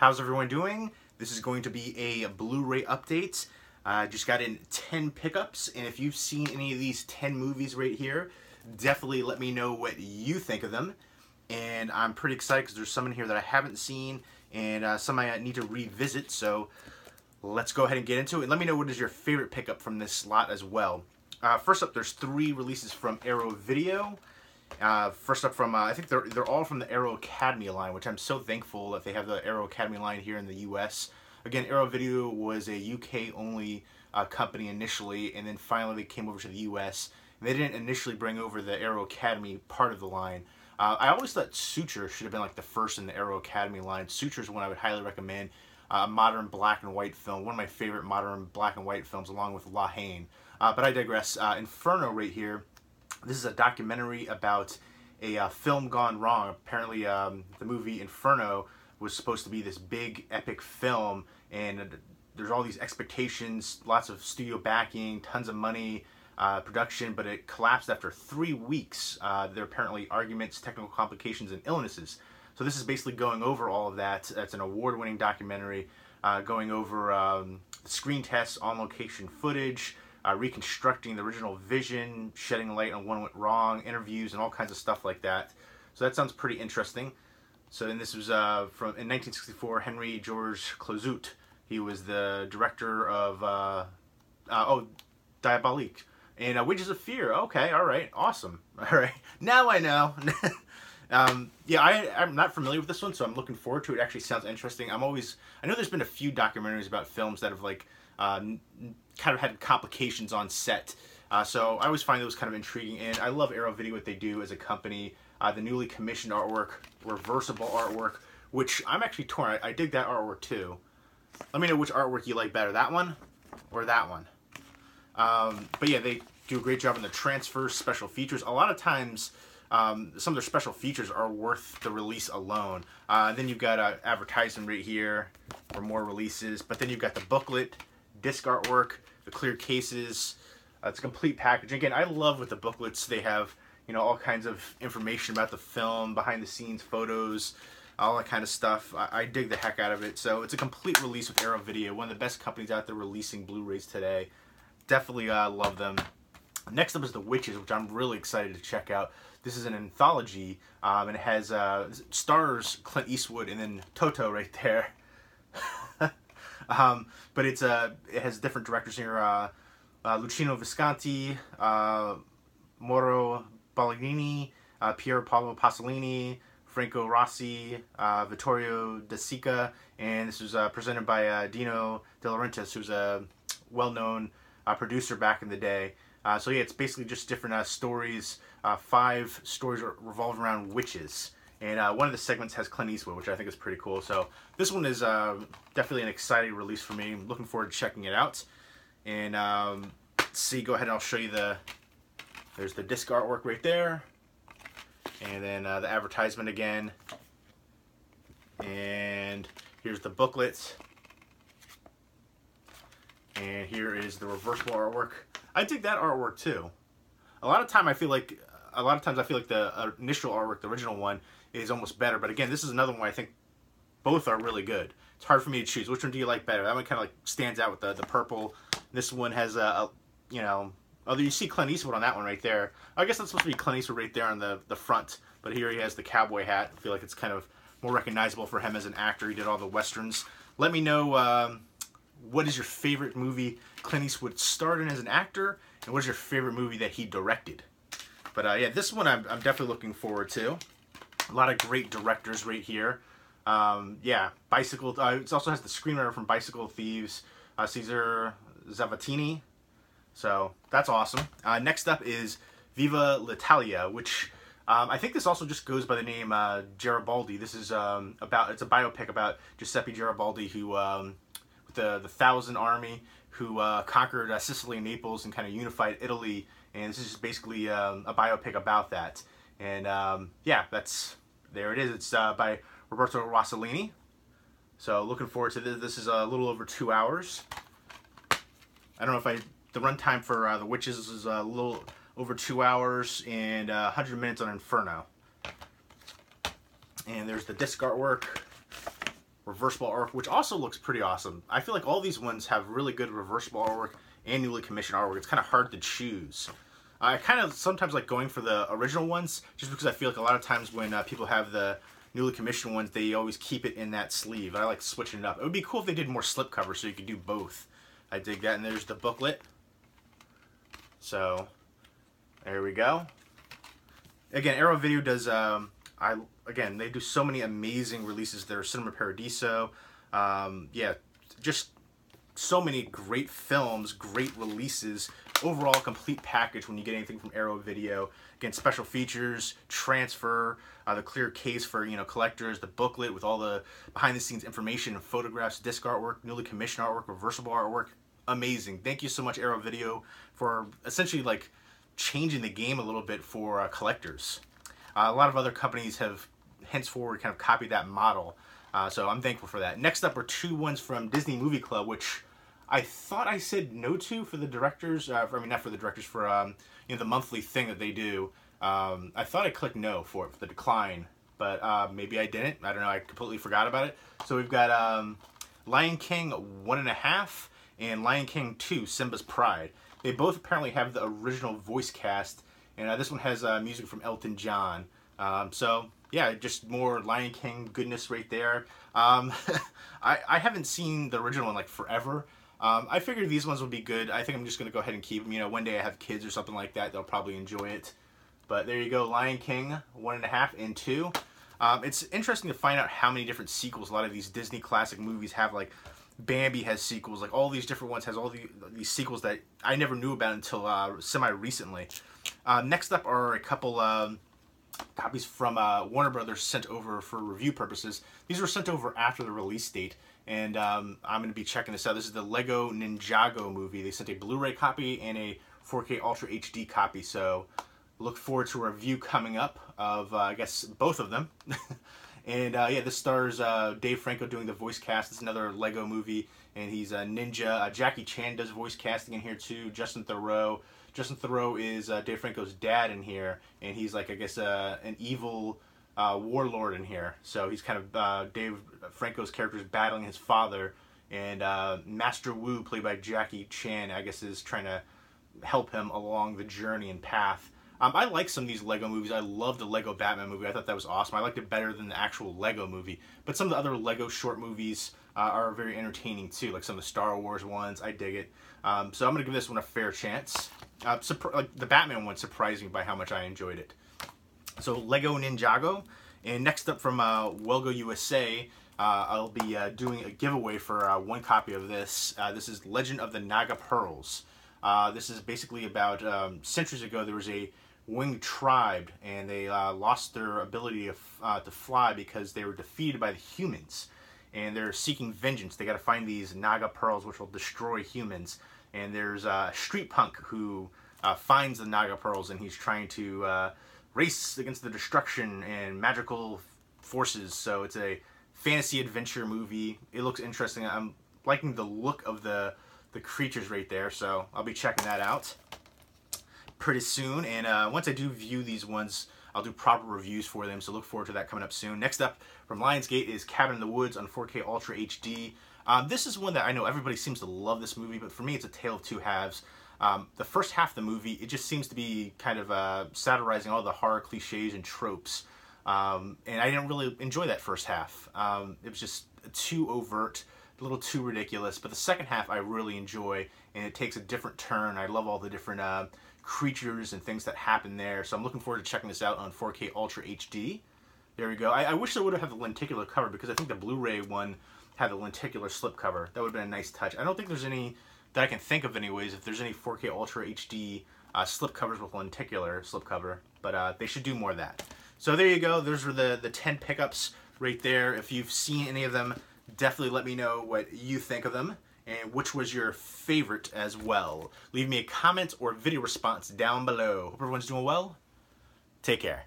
How's everyone doing? This is going to be a Blu-ray update. I just got in 10 pickups, and if you've seen any of these 10 movies right here, definitely let me know what you think of them. And I'm pretty excited because there's some in here that I haven't seen, and some I need to revisit, so let's go ahead and get into it. And let me know what is your favorite pickup from this slot as well. First up, there's 3 releases from Arrow Video. First up from, I think they're all from the Arrow Academy line, which I'm so thankful that they have the Arrow Academy line here in the US. Again, Arrow Video was a UK only company initially, and then finally they came over to the US. And they didn't initially bring over the Arrow Academy part of the line. I always thought Suture should have been like the first in the Arrow Academy line. Suture is one I would highly recommend. Modern black and white film, one of my favorite modern black and white films, along with La Haine. But I digress. Inferno right here. This is a documentary about a film gone wrong. Apparently, the movie Inferno was supposed to be this big, epic film, and there's all these expectations, lots of studio backing, tons of money, production, but it collapsed after 3 weeks. There are apparently arguments, technical complications, and illnesses. So this is basically going over all of that. It's an award-winning documentary going over screen tests, on-location footage, reconstructing the original vision, shedding light on what went wrong, interviews, and all kinds of stuff like that. So that sounds pretty interesting. So then this was in 1964, Henry Georges Clouzot. He was the director of Diabolique and Wages of Fear. Okay, all right, awesome. All right, now I know. Yeah, I'm not familiar with this one, so I'm looking forward to it. It actually sounds interesting. I know there's been a few documentaries about films that have like kind of had complications on set. So I always find those kind of intriguing, and I love Arrow Video, what they do as a company. The newly commissioned artwork, reversible artwork, which I'm actually torn. I dig that artwork too. Let me know which artwork you like better, that one or that one. But yeah, they do a great job in the transfers, special features. A lot of times, some of their special features are worth the release alone. Then you've got an advertisement right here for more releases, but then you've got the booklet, disc artwork, the clear cases. It's a complete package. Again, I love with the booklets they have, you know, all kinds of information about the film, behind the scenes photos, all that kind of stuff. I dig the heck out of it. So it's a complete release with Arrow Video, one of the best companies out there releasing Blu-rays today. Definitely love them. Next up is The Witches, which I'm really excited to check out. This is an anthology, and it has stars Clint Eastwood and then Toto right there. But it has different directors here: Luciano Visconti, Mauro Bolognini, Pier Paolo Pasolini, Franco Rossi, Vittorio De Sica, and this was presented by Dino De Laurentiis, who's a well-known producer back in the day. So yeah, it's basically just different stories. 5 stories revolve around witches, and one of the segments has Clint Eastwood, which I think is pretty cool. So this one is definitely an exciting release for me. I'm looking forward to checking it out. And see, go ahead and I'll show you there's the disc artwork right there, and then the advertisement again, and here's the booklet, and here is the reversible artwork. I dig that artwork too. A lot of times I feel like the initial artwork, the original one, is almost better. But again, this is another one I think both are really good. It's hard for me to choose. Which one do you like better? That one kind of like stands out with the purple. This one has you know, although you see Clint Eastwood on that one right there. I guess that's supposed to be Clint Eastwood right there on the front. But here he has the cowboy hat. I feel like it's kind of more recognizable for him as an actor. He did all the westerns. Let me know what is your favorite movie Clint Eastwood starred in as an actor, and what is your favorite movie that he directed? But yeah, this one I'm definitely looking forward to. A lot of great directors right here. Yeah, Bicycle. It also has the screenwriter from Bicycle Thieves, Cesar Zavattini. So that's awesome. Next up is Viva lItalia, which I think this also just goes by the name Garibaldi. This is it's a biopic about Giuseppe Garibaldi, who with the Thousand Army, who conquered Sicily and Naples and kind of unified Italy. And this is just basically a biopic about that. And yeah, there it is. It's by Roberto Rossellini. So looking forward to this. This is a little over 2 hours. I don't know if the runtime for The Witches is a little over 2 hours and 100 minutes on Inferno. And there's the disc artwork, reversible artwork, which also looks pretty awesome. I feel like all these ones have really good reversible artwork and newly commissioned artwork. It's kind of hard to choose. I kind of sometimes like going for the original ones, just because I feel like a lot of times when people have the newly commissioned ones, they always keep it in that sleeve. I like switching it up. It would be cool if they did more slipcovers so you could do both. I dig that. And there's the booklet. So there we go. Again, Arrow Video does. Again, they do so many amazing releases. There's Cinema Paradiso. Yeah, just so many great films, great releases. Overall, complete package when you get anything from Arrow Video. Again, special features, transfer, the clear case for collectors, the booklet with all the behind-the-scenes information and photographs, disc artwork, newly commissioned artwork, reversible artwork. Amazing. Thank you so much, Arrow Video, for essentially like changing the game a little bit for collectors. A lot of other companies have henceforward kind of copied that model, so I'm thankful for that. Next up are two ones from Disney Movie Club, which I thought I said no to for the directors. I mean, not for the directors, for the monthly thing that they do. I thought I clicked no for it, for the decline, but maybe I didn't. I don't know. I completely forgot about it. So we've got Lion King 1.5 and Lion King 2, Simba's Pride. They both apparently have the original voice cast, and this one has music from Elton John. So yeah, just more Lion King goodness right there. I haven't seen the original one like forever. I figured these ones would be good. I think I'm just going to go ahead and keep them. One day I have kids or something like that, they'll probably enjoy it. But there you go, Lion King 1.5 and 2. It's interesting to find out how many different sequels a lot of these Disney classic movies have. Like Bambi has sequels, like all these different ones has all these sequels that I never knew about until semi-recently. Next up are a couple copies from Warner Brothers sent over for review purposes. These were sent over after the release date, and I'm going to be checking this out. This is the Lego Ninjago movie. They sent a Blu-ray copy and a 4K Ultra HD copy, so look forward to a review coming up of, I guess, both of them. And yeah, this stars Dave Franco doing the voice cast. It's another Lego movie, and he's a ninja. Jackie Chan does voice casting in here too. Justin Theroux. Justin Theroux is Dave Franco's dad in here, and he's like, I guess, an evil warlord in here. So he's kind of Dave Franco's character is battling his father, and Master Wu, played by Jackie Chan, I guess, is trying to help him along the journey and path. I like some of these Lego movies. I love the Lego Batman movie. I thought that was awesome. I liked it better than the actual Lego movie. But some of the other Lego short movies are very entertaining too, like some of the Star Wars ones. I dig it. So I'm going to give this one a fair chance. Like the Batman one surprised me by how much I enjoyed it. So Lego Ninjago. And next up from Welgo USA, I'll be doing a giveaway for one copy of this. This is Legend of the Naga Pearls. This is basically about centuries ago there was a winged tribe, and they lost their ability to fly because they were defeated by the humans, and they're seeking vengeance. They got to find these Naga pearls which will destroy humans, and there's a street punk who finds the Naga pearls, and he's trying to race against the destruction and magical forces. So it's a fantasy adventure movie. It looks interesting. I'm liking the look of the creatures right there, so I'll be checking that out pretty soon. And once I do view these ones, I'll do proper reviews for them, so look forward to that coming up soon. Next up from Lionsgate is Cabin in the Woods on 4K Ultra HD. This is one that I know everybody seems to love this movie, but for me it's a tale of two halves. The first half of the movie, it just seems to be kind of satirizing all the horror cliches and tropes, and I didn't really enjoy that first half. It was just too overt, a little too ridiculous, but the second half I really enjoy, and it takes a different turn. I love all the different creatures and things that happen there, so I'm looking forward to checking this out on 4K Ultra HD. There we go. I wish they would have had the lenticular cover, because I think the Blu-ray one had the lenticular slipcover. That would have been a nice touch. I don't think there's any that I can think of anyways, if there's any 4K Ultra HD slipcovers with lenticular slipcover, but they should do more of that. So there you go. Those are the 10 pickups right there. If you've seen any of them, definitely let me know what you think of them and which was your favorite as well. Leave me a comment or video response down below. Hope everyone's doing well. Take care.